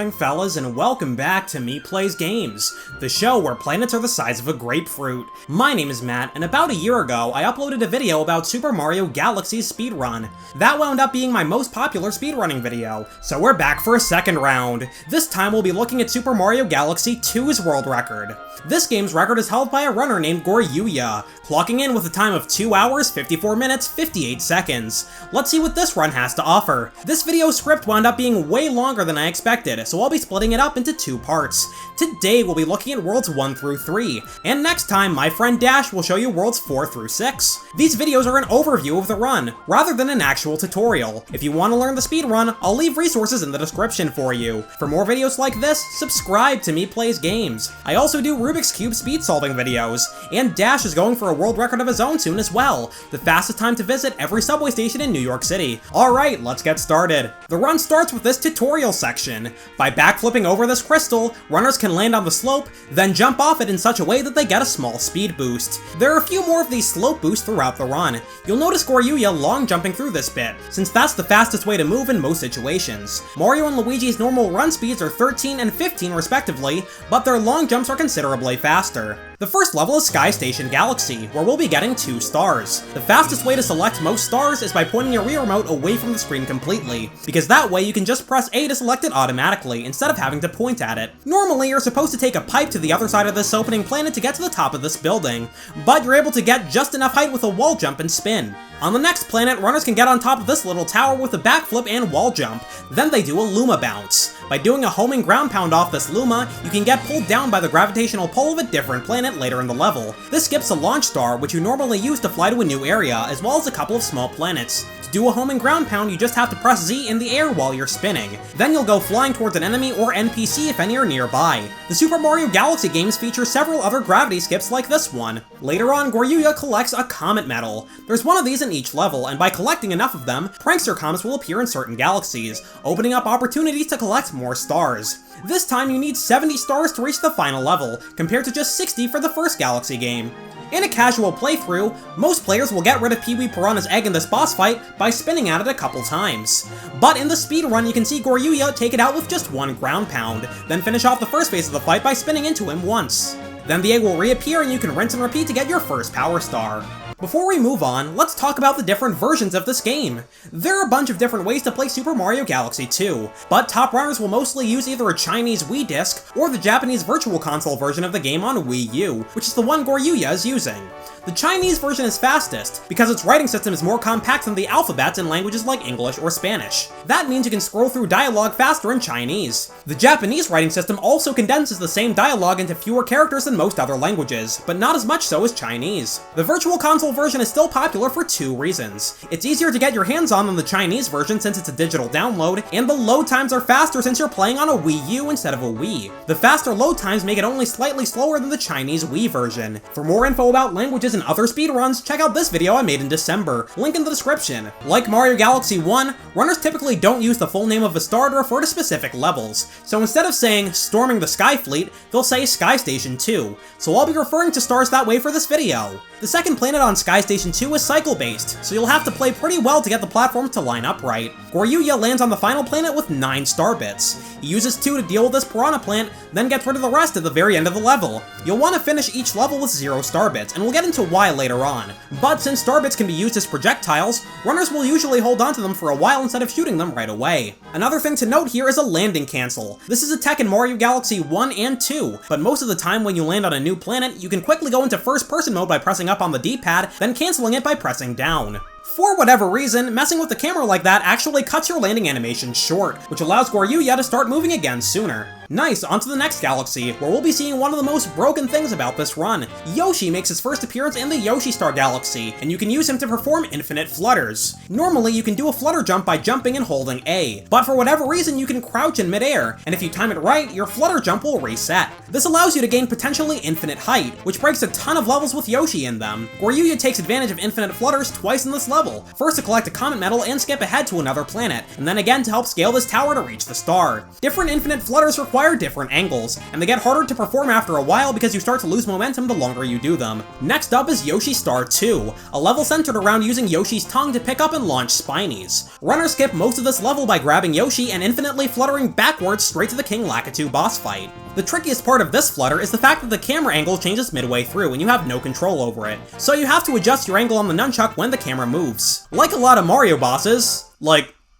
morning, fellas, and welcome back to Me Plays Games, the show where planets are the size of a grapefruit. My name is Matt, and about a year ago, I uploaded a video about Super Mario Galaxy's speedrun. That wound up being my most popular speedrunning video, so we're back for a second round. This time we'll be looking at Super Mario Galaxy 2's world record. This game's record is held by a runner named Goryuya, clocking in with a time of 2 hours, 54 minutes, 58 seconds. Let's see what this run has to offer. This video script wound up being way longer than I expected, so I'll be splitting it up into 2 parts. Today we'll be looking at worlds 1 through 3, and next time my friend Dash will show you worlds 4 through 6. These videos are an overview of the run, rather than an actual tutorial. If you want to learn the speedrun, I'll leave resources in the description for you. For more videos like this, subscribe to Me Plays Games. I also do Rubik's Cube speed solving videos, and Dash is going for a world record of his own soon as well, the fastest time to visit every subway station in New York City. Alright, let's get started. The run starts with this tutorial section. By backflipping over this crystal, runners can land on the slope, then jump off it in such a way that they get a small speed boost. There are a few more of these slope boosts throughout the run. You'll notice Goryuya long jumping through this bit, since that's the fastest way to move in most situations. Mario and Luigi's normal run speeds are 13 and 15 respectively, but their long jumps are considerably faster. The first level is Speeding Galaxy, where we'll be getting 2 stars. The fastest way to select most stars is by pointing your Wii remote away from the screen completely, because that way you can just press A to select it automatically, instead of having to point at it. Normally, you're supposed to take a pipe to the other side of this opening planet to get to the top of this building, but you're able to get just enough height with a wall jump and spin. On the next planet, runners can get on top of this little tower with a backflip and wall jump, then they do a Luma bounce. By doing a homing ground pound off this Luma, you can get pulled down by the gravitational pull of a different planet later in the level. This skips a launch star, which you normally use to fly to a new area, as well as a couple of small planets. To do a homing ground pound, you just have to press Z in the air while you're spinning. Then you'll go flying towards an enemy or NPC if any are nearby. The Super Mario Galaxy games feature several other gravity skips like this one. Later on, Goryuya collects a Comet medal. There's one of these in each level, and by collecting enough of them, prankster comets will appear in certain galaxies, opening up opportunities to collect more stars. This time you need 70 stars to reach the final level, compared to just 60 for the first Galaxy game. In a casual playthrough, most players will get rid of Pee-wee Piranha's egg in this boss fight by spinning at it a couple times. But in the speedrun, you can see Goryuya take it out with just 1 ground pound, then finish off the first phase of the fight by spinning into him once. Then the egg will reappear and you can rinse and repeat to get your first power star. Before we move on, let's talk about the different versions of this game. There are a bunch of different ways to play Super Mario Galaxy 2, but top runners will mostly use either a Chinese Wii disc or the Japanese Virtual Console version of the game on Wii U, which is the one Goryuya is using. The Chinese version is fastest, because its writing system is more compact than the alphabets in languages like English or Spanish. That means you can scroll through dialogue faster in Chinese. The Japanese writing system also condenses the same dialogue into fewer characters than most other languages, but not as much so as Chinese. The Virtual Console version is still popular for 2 reasons. It's easier to get your hands on than the Chinese version since it's a digital download, and the load times are faster since you're playing on a Wii U instead of a Wii. The faster load times make it only slightly slower than the Chinese Wii version. For more info about languages and other speedruns, check out this video I made in December, link in the description. Like Mario Galaxy 1, runners typically don't use the full name of a star to refer to specific levels, so instead of saying Storming the Sky Fleet, they'll say Sky Station 2, so I'll be referring to stars that way for this video. The second planet on Sky Station 2 is cycle-based, so you'll have to play pretty well to get the platforms to line up right. Goryuya lands on the final planet with 9 star bits. He uses 2 to deal with this piranha plant, then gets rid of the rest at the very end of the level. You'll want to finish each level with 0 star bits, and we'll get into why later on. But since star bits can be used as projectiles, runners will usually hold onto them for a while instead of shooting them right away. Another thing to note here is a landing cancel. This is a tech in Mario Galaxy 1 and 2, but most of the time when you land on a new planet, you can quickly go into first person mode by pressing up on the D-pad, then canceling it by pressing down. For whatever reason, messing with the camera like that actually cuts your landing animation short, which allows Goryuya to start moving again sooner. Nice, on to the next galaxy, where we'll be seeing one of the most broken things about this run. Yoshi makes his first appearance in the Yoshi Star Galaxy, and you can use him to perform infinite flutters. Normally, you can do a flutter jump by jumping and holding A, but for whatever reason you can crouch in midair, and if you time it right, your flutter jump will reset. This allows you to gain potentially infinite height, which breaks a ton of levels with Yoshi in them. Goryuya takes advantage of infinite flutters twice in this level, first to collect a Comet medal and skip ahead to another planet, and then again to help scale this tower to reach the star. Different infinite flutters require require different angles, and they get harder to perform after a while because you start to lose momentum the longer you do them. Next up is Yoshi Star 2, a level centered around using Yoshi's tongue to pick up and launch Spinies. Runners skip most of this level by grabbing Yoshi and infinitely fluttering backwards straight to the King Lakitu boss fight. The trickiest part of this flutter is the fact that the camera angle changes midway through and you have no control over it, so you have to adjust your angle on the nunchuck when the camera moves. Like a lot of Mario bosses,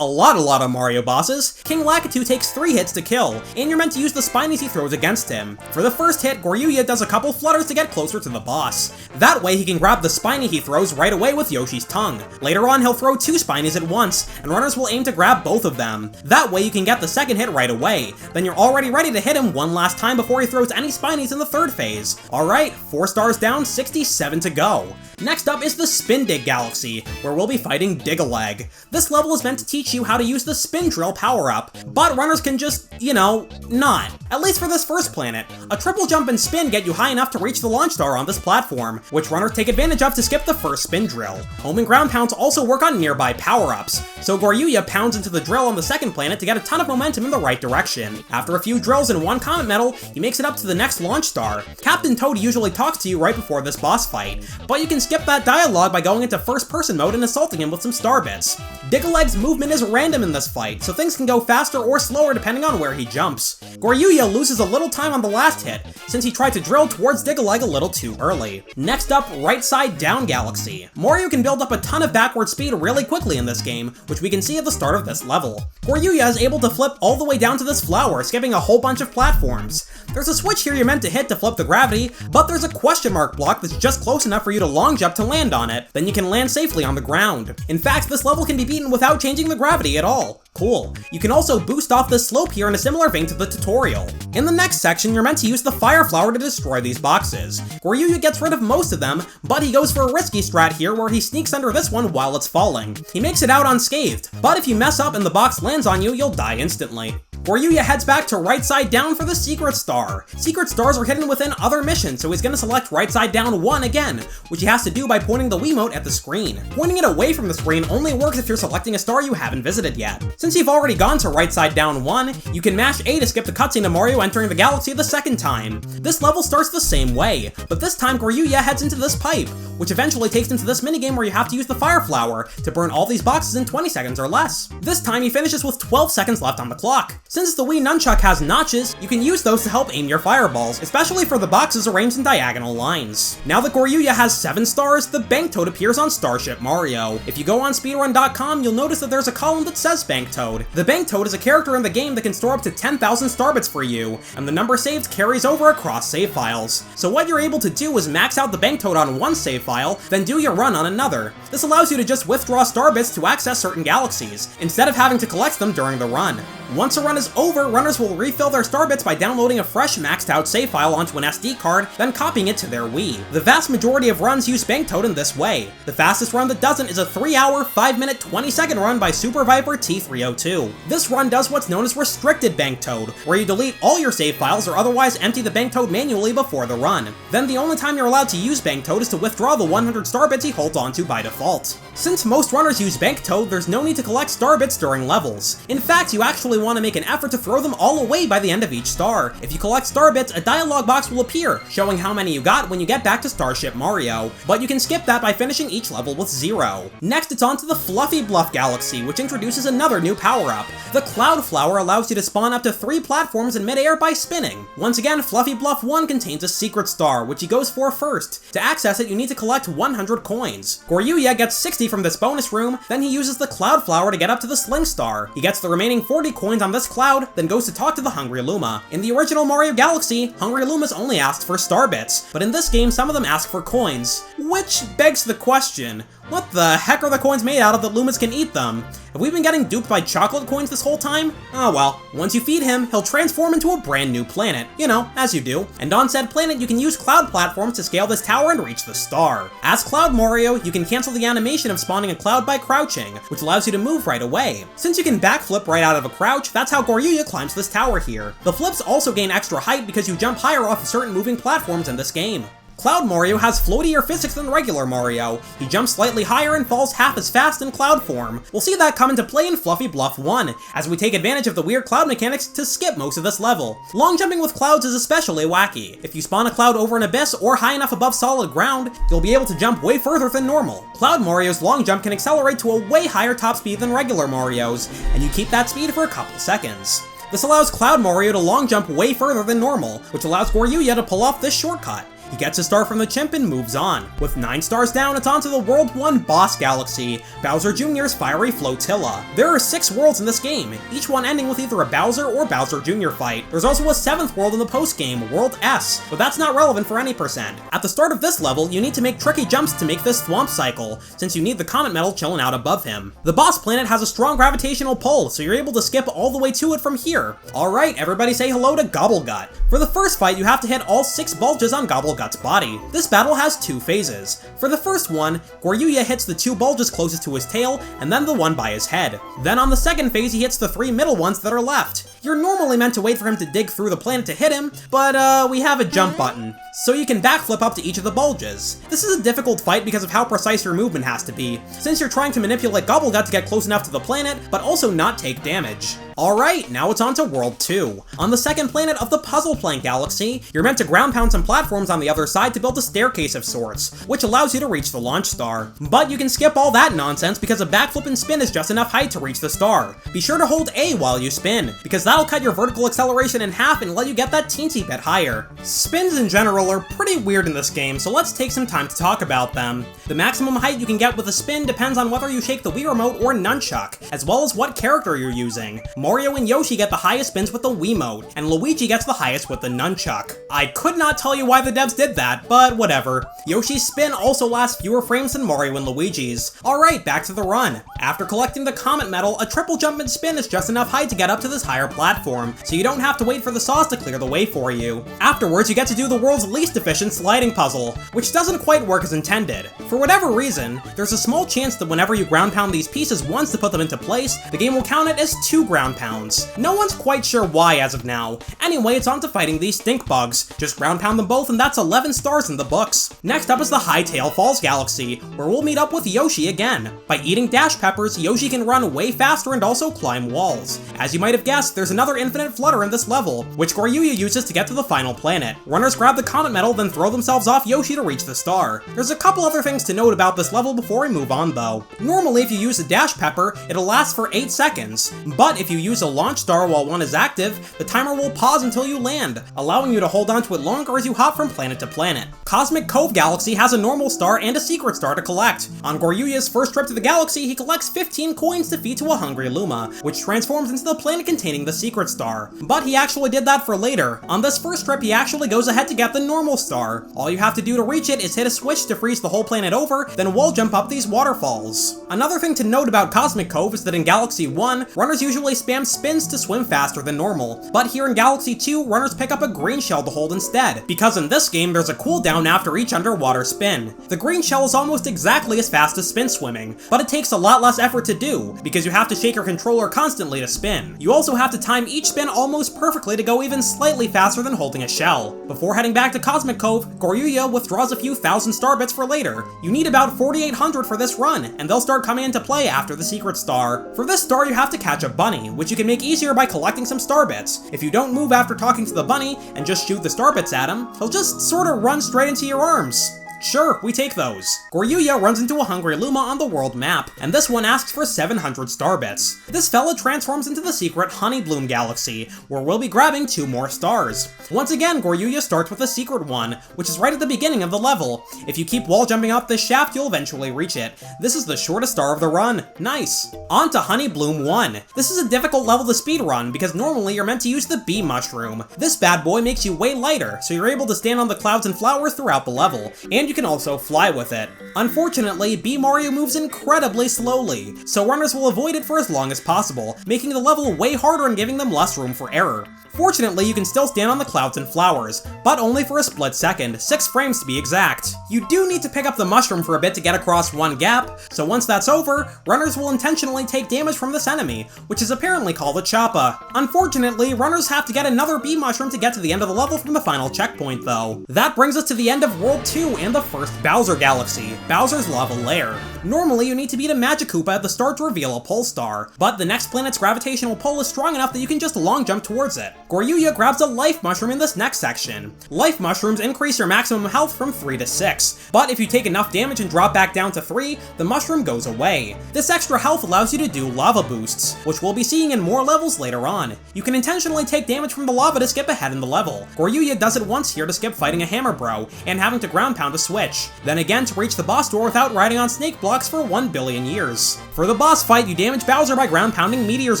a lot of Mario bosses, King Lakitu takes 3 hits to kill, and you're meant to use the Spinies he throws against him. For the first hit, Goryuya does a couple flutters to get closer to the boss. That way he can grab the Spiny he throws right away with Yoshi's tongue. Later on, he'll throw 2 Spinies at once, and runners will aim to grab both of them. That way you can get the second hit right away. Then you're already ready to hit him one last time before he throws any Spinies in the third phase. Alright, 4 stars down, 67 to go. Next up is the Spindig Galaxy, where we'll be fighting Digga-leg. This level is meant to teach you how to use the spin drill power-up, but runners can just, not. At least for this first planet. A triple jump and spin get you high enough to reach the launch star on this platform, which runners take advantage of to skip the first spin drill. Home and ground pounds also work on nearby power-ups, so Goryuya pounds into the drill on the second planet to get a ton of momentum in the right direction. After a few drills and 1 Comet medal, he makes it up to the next launch star. Captain Toad usually talks to you right before this boss fight, but you can skip that dialogue by going into first-person mode and assaulting him with some star bits. Digga-leg's movement is random in this fight, so things can go faster or slower depending on where he jumps. Goryuya loses a little time on the last hit, since he tried to drill towards Digga-leg a little too early. Next up, Right Side Down Galaxy. Mario can build up a ton of backward speed really quickly in this game, which we can see at the start of this level. Goryuya is able to flip all the way down to this flower, skipping a whole bunch of platforms. There's a switch here you're meant to hit to flip the gravity, but there's a question mark block that's just close enough for you to long jump to land on it, then you can land safely on the ground. In fact, this level can be beaten without changing the gravity at all. Cool. You can also boost off this slope here in a similar vein to the tutorial. In the next section, you're meant to use the fire flower to destroy these boxes. Goryuya gets rid of most of them, but he goes for a risky strat here where he sneaks under this one while it's falling. He makes it out unscathed, but if you mess up and the box lands on you, you'll die instantly. Goryuya heads back to Right Side Down for the Secret Star. Secret Stars are hidden within other missions, so he's gonna select Right Side Down 1 again, which he has to do by pointing the Wiimote at the screen. Pointing it away from the screen only works if you're selecting a star you haven't visited yet. Since you've already gone to Right Side Down 1, you can mash A to skip the cutscene of Mario entering the galaxy the second time. This level starts the same way, but this time Goryuya heads into this pipe, which eventually takes him to this minigame where you have to use the fire flower to burn all these boxes in 20 seconds or less. This time he finishes with 12 seconds left on the clock. Since the Wii Nunchuck has notches, you can use those to help aim your fireballs, especially for the boxes arranged in diagonal lines. Now that Goryuya has 7 stars, the Bank Toad appears on Starship Mario. If you go on speedrun.com, you'll notice that there's a column that says Bank Toad. The Bank Toad is a character in the game that can store up to 10,000 starbits for you, and the number saved carries over across save files. So what you're able to do is max out the Bank Toad on one save file, then do your run on another. This allows you to just withdraw starbits to access certain galaxies, instead of having to collect them during the run. Once a run is over, runners will refill their starbits by downloading a fresh maxed out save file onto an SD card, then copying it to their Wii. The vast majority of runs use Bank Toad in this way. The fastest run that doesn't is a 3-hour, 5-minute, 20-second run by Super Viper T302. This run does what's known as Restricted Bank Toad, where you delete all your save files or otherwise empty the Bank Toad manually before the run. Then the only time you're allowed to use Bank Toad is to withdraw the 100 starbits he holds onto by default. Since most runners use Bank Toad, there's no need to collect starbits during levels. In fact, you actually want to make an effort to throw them all away by the end of each star. If you collect starbits, a dialog box will appear, showing how many you got when you get back to Starship Mario, but you can skip that by finishing each level with 0. Next, it's on to the Fluffy Bluff Galaxy, which introduces another new power-up. The Cloud Flower allows you to spawn up to 3 platforms in midair by spinning. Once again, Fluffy Bluff 1 contains a secret star, which he goes for first. To access it, you need to collect 100 coins. Goryuya gets 60 from this bonus room, then he uses the Cloud Flower to get up to the Sling Star. He gets the remaining 40 coins on this cloud, then goes to talk to the Hungry Luma. In the original Mario Galaxy, Hungry Lumas only asked for starbits, but in this game some of them ask for coins. Which begs the question, what the heck are the coins made out of that Lumas can eat them? Have we been getting duped by chocolate coins this whole time? Oh well, once you feed him, he'll transform into a brand new planet. You know, as you do. And on said planet, you can use cloud platforms to scale this tower and reach the star. As Cloud Mario, you can cancel the animation of spawning a cloud by crouching, which allows you to move right away. Since you can backflip right out of a crouch, that's how Goryuya climbs this tower here. The flips also gain extra height because you jump higher off of certain moving platforms in this game. Cloud Mario has floatier physics than regular Mario. He jumps slightly higher and falls half as fast in cloud form. We'll see that come into play in Fluffy Bluff 1, as we take advantage of the weird cloud mechanics to skip most of this level. Long jumping with clouds is especially wacky. If you spawn a cloud over an abyss or high enough above solid ground, you'll be able to jump way further than normal. Cloud Mario's long jump can accelerate to a way higher top speed than regular Mario's, and you keep that speed for a couple seconds. This allows Cloud Mario to long jump way further than normal, which allows Goryuya to pull off this shortcut. He gets a star from the chimp and moves on. With 9 stars down, it's on to the World 1 Boss Galaxy, Bowser Jr.'s Fiery Flotilla. There are 6 worlds in this game, each one ending with either a Bowser or Bowser Jr. fight. There's also a 7th world in the post-game, World S, but that's not relevant for any percent. At the start of this level, you need to make tricky jumps to make this Thwomp cycle, since you need the Comet Medal chilling out above him. The boss planet has a strong gravitational pull, so you're able to skip all the way to it from here. Alright, everybody say hello to Gobblegut. For the first fight, you have to hit all 6 bulges on Gobblegut's body. This battle has 2 phases. For the first one, Goryuya hits the 2 bulges closest to his tail, and then the one by his head. Then on the second phase, he hits the 3 middle ones that are left. You're normally meant to wait for him to dig through the planet to hit him, but we have a jump button, so you can backflip up to each of the bulges. This is a difficult fight because of how precise your movement has to be, since you're trying to manipulate Gobblegut to get close enough to the planet, but also not take damage. Alright, now it's on to World 2. On the second planet of the Puzzle Plank Galaxy, you're meant to ground pound some platforms on the other side to build a staircase of sorts, which allows you to reach the launch star. But you can skip all that nonsense because a backflip and spin is just enough height to reach the star. Be sure to hold A while you spin, because that'll cut your vertical acceleration in half and let you get that teensy bit higher. Spins in general are pretty weird in this game, so let's take some time to talk about them. The maximum height you can get with a spin depends on whether you shake the Wii Remote or Nunchuck, as well as what character you're using. Mario and Yoshi get the highest spins with the Wiimote, and Luigi gets the highest with the Nunchuck. I could not tell you why the devs did that, but whatever. Yoshi's spin also lasts fewer frames than Mario and Luigi's. Alright, back to the run. After collecting the Comet Medal, a triple jump and spin is just enough height to get up to this higher platform, so you don't have to wait for the saws to clear the way for you. Afterwards, you get to do the world's least efficient sliding puzzle, which doesn't quite work as intended. For whatever reason, there's a small chance that whenever you ground pound these pieces once to put them into place, the game will count it as 2 ground pounds. No one's quite sure why as of now. Anyway, it's on to fighting these stink bugs. Just ground pound them both and that's 11 stars in the books. Next up is the Hightail Falls Galaxy, where we'll meet up with Yoshi again. By eating dash peppers, Yoshi can run way faster and also climb walls. As you might have guessed, there's another infinite flutter in this level, which Goryuya uses to get to the final planet. Runners grab the Comet Medal, then throw themselves off Yoshi to reach the star. There's a couple other things to note about this level before we move on though. Normally, if you use a dash pepper, it'll last for 8 seconds, but if you use a launch star while one is active, the timer will pause until you land, allowing you to hold onto it longer as you hop from planet to planet. Cosmic Cove Galaxy has a normal star and a secret star to collect. On Goryuya's first trip to the galaxy, he collects 15 coins to feed to a hungry Luma, which transforms into the planet containing the secret star. But he actually did that for later. On this first trip, he actually goes ahead to get the normal star. All you have to do to reach it is hit a switch to freeze the whole planet over, then wall jump up these waterfalls. Another thing to note about Cosmic Cove is that in Galaxy 1, runners usually spam spins to swim faster than normal, but here in Galaxy 2, runners pick up a green shell to hold instead, because in this game there's a cooldown after each underwater spin. The green shell is almost exactly as fast as spin swimming, but it takes a lot less effort to do, because you have to shake your controller constantly to spin. You also have to time each spin almost perfectly to go even slightly faster than holding a shell. Before heading back to Cosmic Cove, Goryuya withdraws a few thousand star bits for later. You need about 4,800 for this run, and they'll start coming into play after the secret star. For this star, you have to catch a bunny, which you can make easier by collecting some star bits. If you don't move after talking to the bunny and just shoot the star bits at him, he'll just sort of run straight into your arms. Sure, we take those. Goryuya runs into a hungry Luma on the world map, and this one asks for 700 star bits. This fella transforms into the secret Honeybloom Galaxy, where we'll be grabbing 2 more stars. Once again, Goryuya starts with a secret one, which is right at the beginning of the level. If you keep wall jumping up this shaft, you'll eventually reach it. This is the shortest star of the run. Nice. On to Honeybloom 1. This is a difficult level to speedrun, because normally you're meant to use the bee mushroom. This bad boy makes you way lighter, so you're able to stand on the clouds and flowers throughout the level, and and you can also fly with it. Unfortunately, B Mario moves incredibly slowly, so runners will avoid it for as long as possible, making the level way harder and giving them less room for error. Fortunately, you can still stand on the clouds and flowers, but only for a split second, 6 frames to be exact. You do need to pick up the mushroom for a bit to get across one gap, so once that's over, runners will intentionally take damage from this enemy, which is apparently called a choppa. Unfortunately, runners have to get another B mushroom to get to the end of the level from the final checkpoint though. That brings us to the end of World 2 and the first Bowser Galaxy, Bowser's Lava Lair. Normally, you need to beat a Magikoopa at the start to reveal a pole star, but the next planet's gravitational pull is strong enough that you can just long jump towards it. Goryuya grabs a life mushroom in this next section. Life mushrooms increase your maximum health from 3 to 6, but if you take enough damage and drop back down to 3, the mushroom goes away. This extra health allows you to do lava boosts, which we'll be seeing in more levels later on. You can intentionally take damage from the lava to skip ahead in the level. Goryuya does it once here to skip fighting a hammer bro, and having to ground pound a switch. Then again to reach the boss door without riding on snake blocks for 1 billion years. For the boss fight, you damage Bowser by ground pounding meteors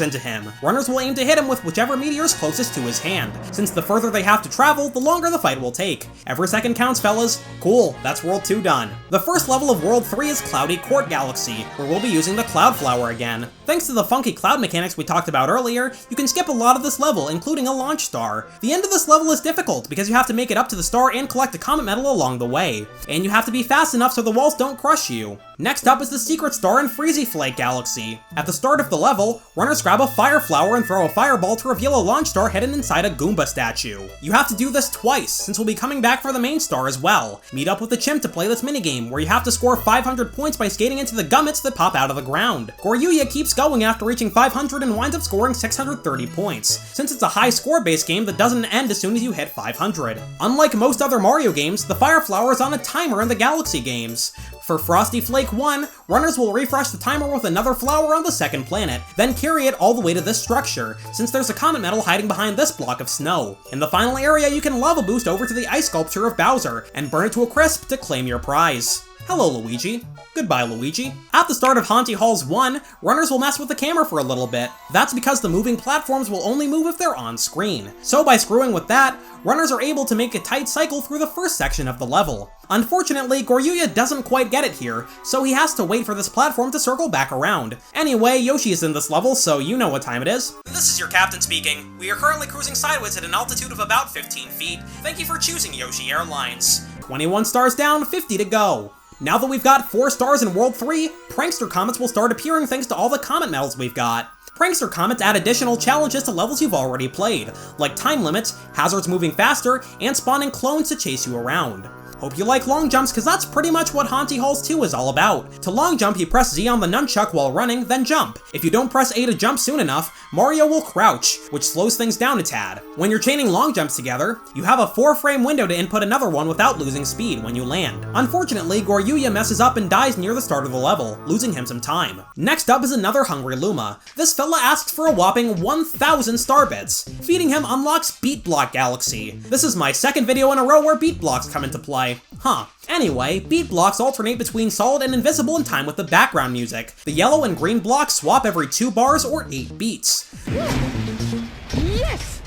into him. Runners will aim to hit him with whichever meteor is closest to his hand. Since the further they have to travel, the longer the fight will take. Every second counts, fellas. Cool, that's World 2 done. The first level of World 3 is Cloudy Court Galaxy, where we'll be using the Cloud Flower again. Thanks to the funky cloud mechanics we talked about earlier, you can skip a lot of this level, including a launch star. The end of this level is difficult because you have to make it up to the star and collect a Comet medal along the way. And you have to be fast enough so the walls don't crush you. Next up is the secret star in Freezy Flake Galaxy. At the start of the level, runners grab a fire flower and throw a fireball to reveal a launch star hidden inside a Goomba statue. You have to do this twice, since we'll be coming back for the main star as well. Meet up with the chimp to play this minigame, where you have to score 500 points by skating into the gummits that pop out of the ground. Goryuya keeps going after reaching 500 and winds up scoring 630 points, since it's a high score-based game that doesn't end as soon as you hit 500. Unlike most other Mario games, the fire flower is on a timer in the Galaxy games. For Frosty Flake 1, runners will refresh the timer with another flower on the second planet, then carry it all the way to this structure, since there's a Comet medal hiding behind this block of snow. In the final area, you can lava boost over to the ice sculpture of Bowser, and burn it to a crisp to claim your prize. Hello, Luigi. Goodbye, Luigi. At the start of Haunty Halls 1, runners will mess with the camera for a little bit. That's because the moving platforms will only move if they're on screen. So by screwing with that, runners are able to make a tight cycle through the first section of the level. Unfortunately, Goryuya doesn't quite get it here, so he has to wait for this platform to circle back around. Anyway, Yoshi is in this level, so you know what time it is. This is your captain speaking. We are currently cruising sideways at an altitude of about 15 feet. Thank you for choosing Yoshi Airlines. 21 stars down, 50 to go. Now that we've got 4 stars in World 3, Prankster Comets will start appearing thanks to all the Comet medals we've got. Prankster Comets add additional challenges to levels you've already played, like time limits, hazards moving faster, and spawning clones to chase you around. Hope you like long jumps, cause that's pretty much what Haunty Halls 2 is all about. To long jump, you press Z on the nunchuck while running, then jump. If you don't press A to jump soon enough, Mario will crouch, which slows things down a tad. When you're chaining long jumps together, you have a 4-frame window to input another one without losing speed when you land. Unfortunately, Goryuya messes up and dies near the start of the level, losing him some time. Next up is another hungry Luma. This fella asks for a whopping 1,000 star bits. Feeding him unlocks Beat Block Galaxy. This is my second video in a row where beat blocks come into play. Huh. Anyway, beat blocks alternate between solid and invisible in time with the background music. The yellow and green blocks swap every 2 bars or 8 beats. Yes!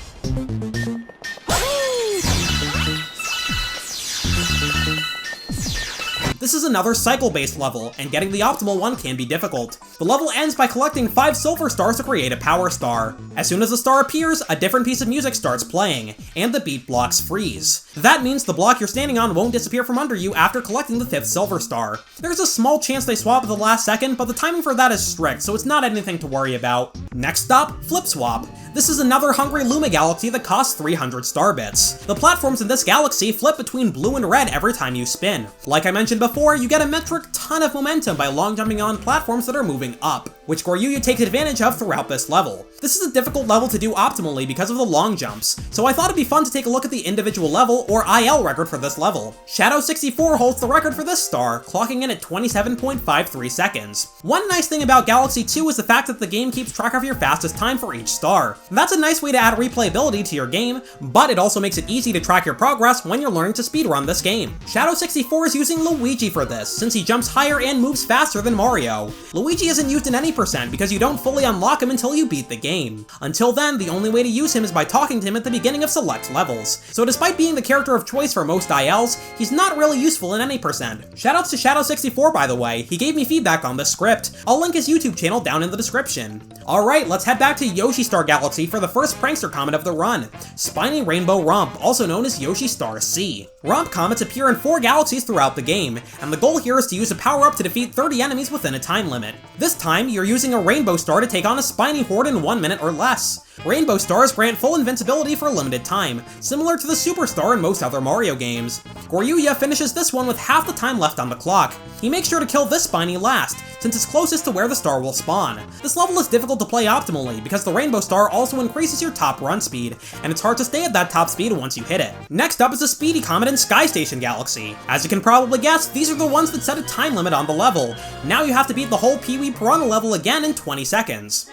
This is another cycle-based level, and getting the optimal one can be difficult. The level ends by collecting 5 silver stars to create a power star. As soon as the star appears, a different piece of music starts playing, and the beat blocks freeze. That means the block you're standing on won't disappear from under you after collecting the 5th silver star. There's a small chance they swap at the last second, but the timing for that is strict, so it's not anything to worry about. Next stop, Flip Swap. This is another hungry Luma Galaxy that costs 300 star bits. The platforms in this galaxy flip between blue and red every time you spin. Like I mentioned before, you get a metric ton of momentum by long jumping on platforms that are moving up, which Goryuya takes advantage of throughout this level. This is a difficult level to do optimally because of the long jumps, so I thought it'd be fun to take a look at the individual level, or IL record for this level. Shadow64 holds the record for this star, clocking in at 27.53 seconds. One nice thing about Galaxy 2 is the fact that the game keeps track of of your fastest time for each star. That's a nice way to add replayability to your game, but it also makes it easy to track your progress when you're learning to speedrun this game. Shadow64 is using Luigi for this, since he jumps higher and moves faster than Mario. Luigi isn't used in any percent because you don't fully unlock him until you beat the game. Until then, the only way to use him is by talking to him at the beginning of select levels. So despite being the character of choice for most ILs, he's not really useful in any percent. Shoutouts to Shadow64 by the way, he gave me feedback on this script. I'll link his YouTube channel down in the description. Alright, let's head back to Yoshi Star Galaxy for the first prankster comet of the run, Spiny Rainbow Romp, also known as Yoshi Star C. Romp comets appear in 4 galaxies throughout the game, and the goal here is to use a power-up to defeat 30 enemies within a time limit. This time, you're using a Rainbow Star to take on a Spiny Horde in 1 minute or less. Rainbow Stars grant full invincibility for a limited time, similar to the Superstar in most other Mario games. Goryuya finishes this one with half the time left on the clock. He makes sure to kill this Spiny last, since it's closest to where the star will spawn. This level is difficult to play optimally because the Rainbow Star also increases your top run speed, and it's hard to stay at that top speed once you hit it. Next up is a Speedy Comet in Sky Station Galaxy. As you can probably guess, these are the ones that set a time limit on the level. Now you have to beat the whole Pee-wee Piranha level again in 20 seconds.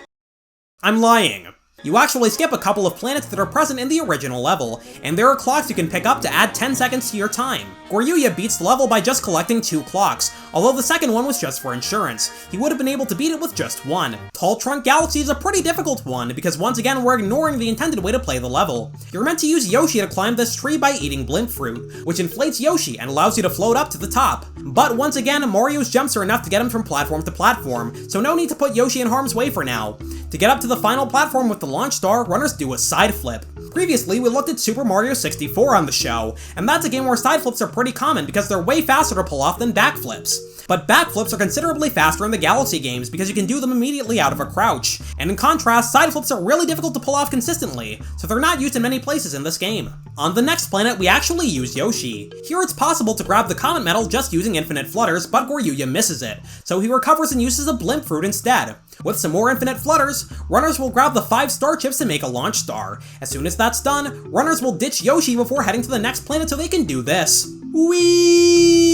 I'm lying. You actually skip a couple of planets that are present in the original level, and there are clocks you can pick up to add 10 seconds to your time. Goryuya beats the level by just collecting 2 clocks, although the second one was just for insurance. He would have been able to beat it with just 1. Tall Trunk Galaxy is a pretty difficult one, because once again we're ignoring the intended way to play the level. You're meant to use Yoshi to climb this tree by eating Blimp Fruit, which inflates Yoshi and allows you to float up to the top. But once again, Mario's jumps are enough to get him from platform to platform, so no need to put Yoshi in harm's way for now. To get up to the final platform with the launch star, runners do a side flip. Previously, we looked at Super Mario 64 on the show, and that's a game where side flips are pretty common because they're way faster to pull off than backflips. But backflips are considerably faster in the Galaxy games because you can do them immediately out of a crouch. And in contrast, side flips are really difficult to pull off consistently, so they're not used in many places in this game. On the next planet, we actually use Yoshi. Here it's possible to grab the Comet Medal just using infinite flutters, but Goryuya misses it, so he recovers and uses a Blimp Fruit instead. With some more infinite flutters, runners will grab the 5 star chips to make a launch star. As soon as that's done, runners will ditch Yoshi before heading to the next planet so they can do this. Whee!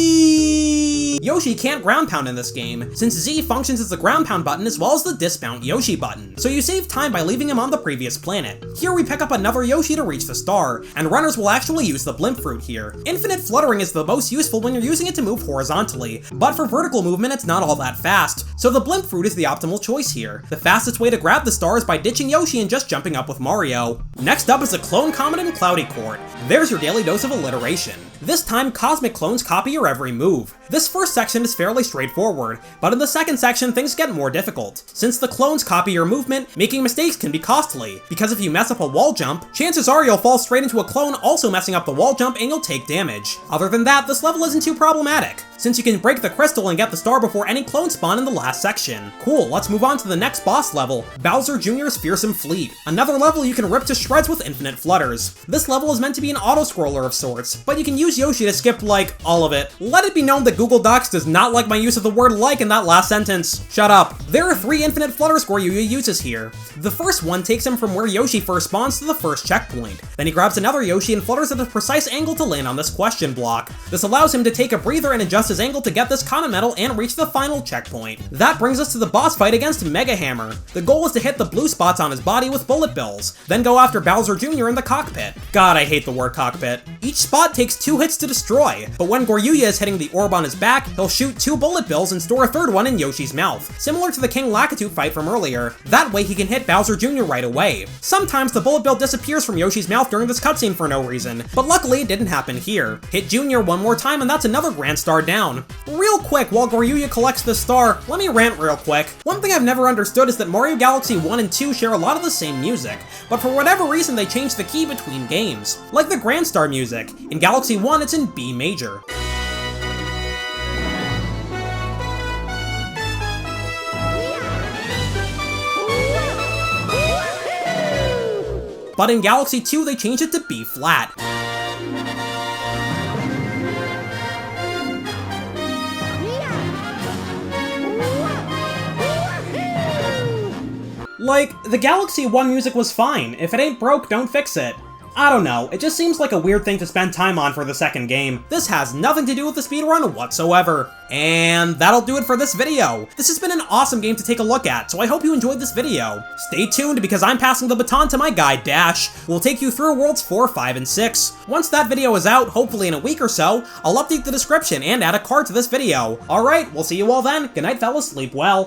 Yoshi can't ground pound in this game, since Z functions as the ground pound button as well as the dismount Yoshi button, so you save time by leaving him on the previous planet. Here we pick up another Yoshi to reach the star, and runners will actually use the Blimp Fruit here. Infinite fluttering is the most useful when you're using it to move horizontally, but for vertical movement it's not all that fast, so the Blimp Fruit is the optimal choice here. The fastest way to grab the star is by ditching Yoshi and just jumping up with Mario. Next up is a Clone Comet in Cloudy Court. There's your daily dose of alliteration. This time, Cosmic Clones copy your every move. This first section is fairly straightforward, but in the second section things get more difficult. Since the clones copy your movement, making mistakes can be costly, because if you mess up a wall jump, chances are you'll fall straight into a clone also messing up the wall jump and you'll take damage. Other than that, this level isn't too problematic, since you can break the crystal and get the star before any clones spawn in the last section. Cool, let's move on to the next boss level, Bowser Jr.'s Fearsome Fleet. Another level you can rip to shreds with infinite flutters. This level is meant to be an auto-scroller of sorts, but you can use Yoshi to skip, like, all of it. Let it be known that Google Docs does not like my use of the word like in that last sentence. Shut up. There are 3 infinite flutters Goryuya uses here. The first one takes him from where Yoshi first spawns to the first checkpoint. Then he grabs another Yoshi and flutters at a precise angle to land on this question block. This allows him to take a breather and adjust his angle to get this Comet Medal and reach the final checkpoint. That brings us to the boss fight against Mega Hammer. The goal is to hit the blue spots on his body with bullet bills, then go after Bowser Jr. in the cockpit. God, I hate the word cockpit. Each spot takes 2 hits to destroy, but when Goryuya is hitting the orb on his back, he'll shoot 2 bullet bills and store a third one in Yoshi's mouth, similar to the King Lakitu fight from earlier. That way he can hit Bowser Jr. right away. Sometimes the bullet bill disappears from Yoshi's mouth during this cutscene for no reason, but luckily it didn't happen here. Hit Jr. one more time and that's another grand star down. Real quick, while Goryuya collects this star, let me rant real quick. One thing I've never understood is that Mario Galaxy 1 and 2 share a lot of the same music, but for whatever reason they changed the key between games. Like the Grand Star music. In Galaxy 1 it's in B major. But in Galaxy 2 they changed it to B flat. Like, the Galaxy 1 music was fine. If it ain't broke, don't fix it. I don't know, it just seems like a weird thing to spend time on for the second game. This has nothing to do with the speedrun whatsoever. And that'll do it for this video. This has been an awesome game to take a look at, so I hope you enjoyed this video. Stay tuned because I'm passing the baton to my guy, Dash, who will take you through Worlds 4, 5, and 6. Once that video is out, hopefully in a week or so, I'll update the description and add a card to this video. Alright, we'll see you all then. Good night, fellas, sleep well.